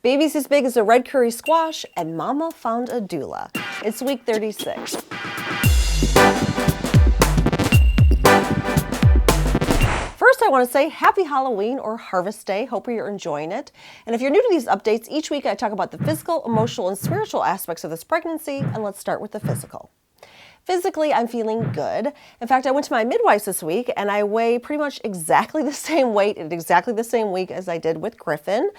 Baby's as big as a red curry squash, and Mama found a doula. It's week 36. First, I want to say happy Halloween or Harvest Day. Hope you're enjoying it. And if you're new to these updates, each week I talk about the physical, emotional, and spiritual aspects of this pregnancy. And let's start with the physical. Physically, I'm feeling good. In fact, I went to my midwife's this week and I weigh pretty much exactly the same weight in exactly the same week as I did with Griffin.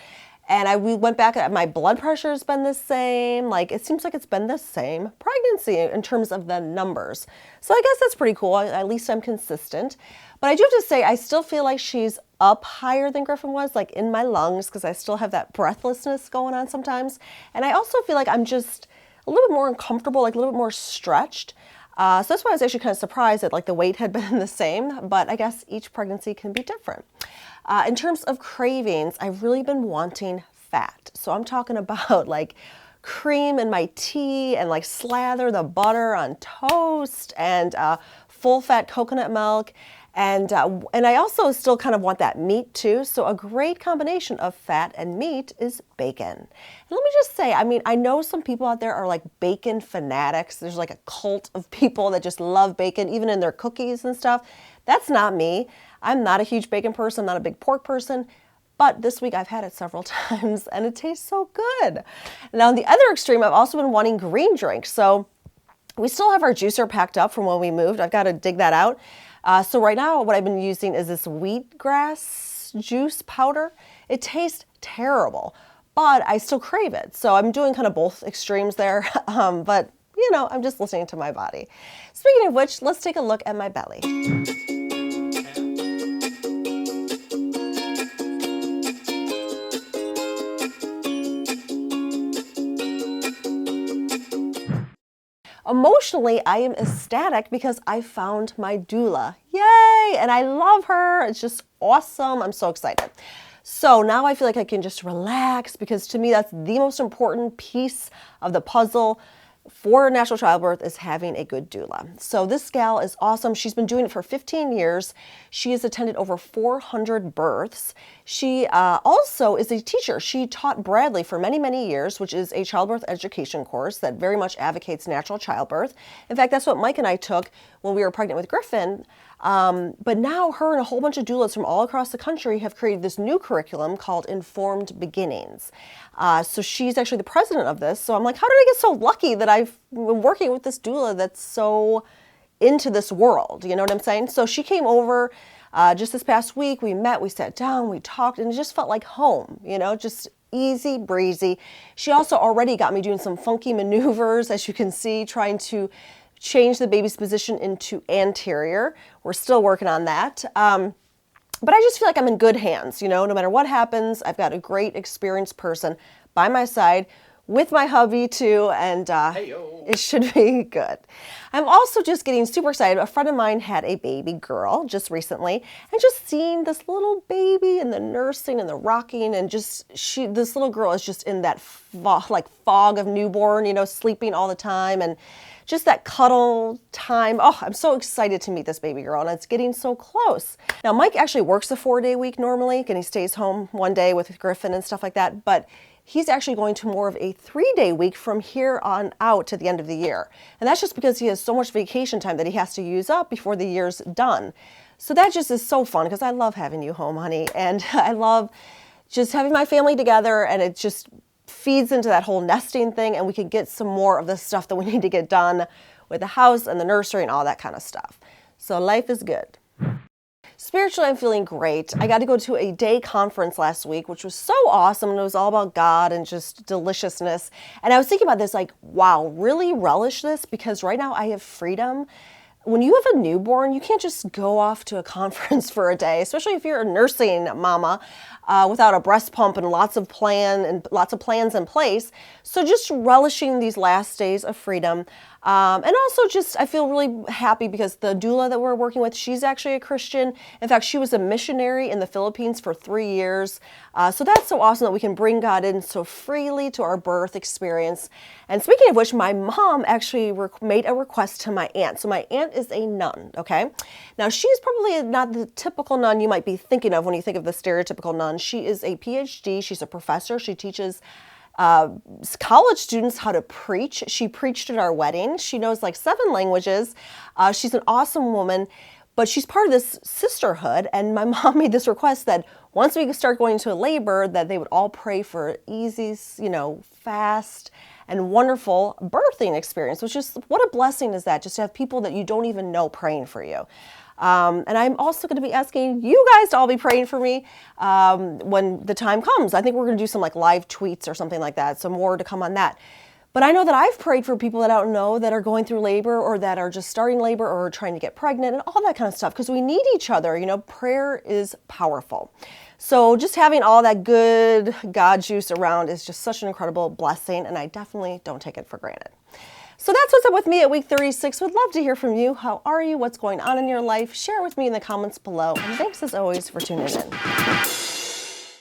And we went back, my blood pressure has been the same. Like, it seems like it's been the same pregnancy in terms of the numbers. So I guess that's pretty cool. At least I'm consistent. But I do have to say, I still feel like she's up higher than Griffin was, like in my lungs, because I still have that breathlessness going on sometimes. And I also feel like I'm just a little bit more uncomfortable, like a little bit more stretched. So that's why I was actually kind of surprised that like the weight had been the same, but I guess each pregnancy can be different. In terms of cravings, I've really been wanting fat. So I'm talking about like cream in my tea and like slather the butter on toast and full fat coconut milk. And I also still kind of want that meat too. So a great combination of fat and meat is bacon. And let me just say, I mean, I know some people out there are like bacon fanatics. There's like a cult of people that just love bacon, even in their cookies and stuff. That's not me. I'm not a huge bacon person, not a big pork person. But this week I've had it several times and it tastes so good. Now on the other extreme, I've also been wanting green drinks. So we still have our juicer packed up from when we moved. I've got to dig that out. So right now what I've been using is this wheatgrass juice powder. It tastes terrible, but I still crave it. So I'm doing kind of both extremes there, but you know, I'm just listening to my body. Speaking of which, let's take a look at my belly. Emotionally, I am ecstatic because I found my doula. Yay! And I love her. It's just awesome. I'm so excited. So now I feel like I can just relax because to me that's the most important piece of the puzzle for natural childbirth is having a good doula. So this gal is awesome. She's been doing it for 15 years. She has attended over 400 births. She also is a teacher. She taught Bradley for many, many years, which is a childbirth education course that very much advocates natural childbirth. In fact, that's what Mike and I took when we were pregnant with Griffin. But now her and a whole bunch of doulas from all across the country have created this new curriculum called Informed Beginnings. So she's actually the president of this. So I'm like, how did I get so lucky that I've been working with this doula that's so into this world? You know what I'm saying? So she came over just this past week. We met, we sat down, we talked, and it just felt like home, you know, just easy breezy. She also already got me doing some funky maneuvers, as you can see, trying to change the baby's position into anterior. We're still working on that. But I just feel like I'm in good hands, you know, no matter what happens, I've got a great experienced person by my side with my hubby too, and it should be good. I'm also just getting super excited. A friend of mine had a baby girl just recently, and just seeing this little baby and the nursing and the rocking, and just this little girl is just in that fog of newborn, you know, sleeping all the time, and just that cuddle time. Oh, I'm so excited to meet this baby girl, and it's getting so close. Now, Mike actually works a 4-day week normally, and he stays home one day with Griffin and stuff like that, but he's actually going to more of a 3-day week from here on out to the end of the year. And that's just because he has so much vacation time that he has to use up before the year's done. So that just is so fun because I love having you home, honey, and I love just having my family together, and it just feeds into that whole nesting thing, and we can get some more of the stuff that we need to get done with the house and the nursery and all that kind of stuff. So life is good. Spiritually, I'm feeling great. I got to go to a day conference last week, which was so awesome, and it was all about God and just deliciousness. And I was thinking about this, like, wow, really relish this, because right now I have freedom. When you have a newborn, you can't just go off to a conference for a day, especially if you're a nursing mama without a breast pump and lots of plans in place. So just relishing these last days of freedom. And also just, I feel really happy because the doula that we're working with, she's actually a Christian. In fact, she was a missionary in the Philippines for 3 years. So that's so awesome that we can bring God in so freely to our birth experience. And speaking of which, my mom actually made a request to my aunt. So my aunt is a nun, okay? Now, she's probably not the typical nun you might be thinking of when you think of the stereotypical nun. She is a PhD. She's a professor. She teaches college students how to preach. She preached at our wedding. She knows like 7 languages. She's an awesome woman, but she's part of this sisterhood. And my mom made this request that once we start going into labor, that they would all pray for easy, fast and wonderful birthing experience, which is, what a blessing is that, just to have people that you don't even know praying for you. And I'm also going to be asking you guys to all be praying for me when the time comes. I think we're going to do some like live tweets or something like that. So more to come on that. But I know that I've prayed for people that I don't know that are going through labor or that are just starting labor or trying to get pregnant and all that kind of stuff, because we need each other. Prayer is powerful. So just having all that good God juice around is just such an incredible blessing, and I definitely don't take it for granted. So that's what's up with me at week 36. Would love to hear from you. How are you? What's going on in your life? Share with me in the comments below. And thanks as always for tuning in.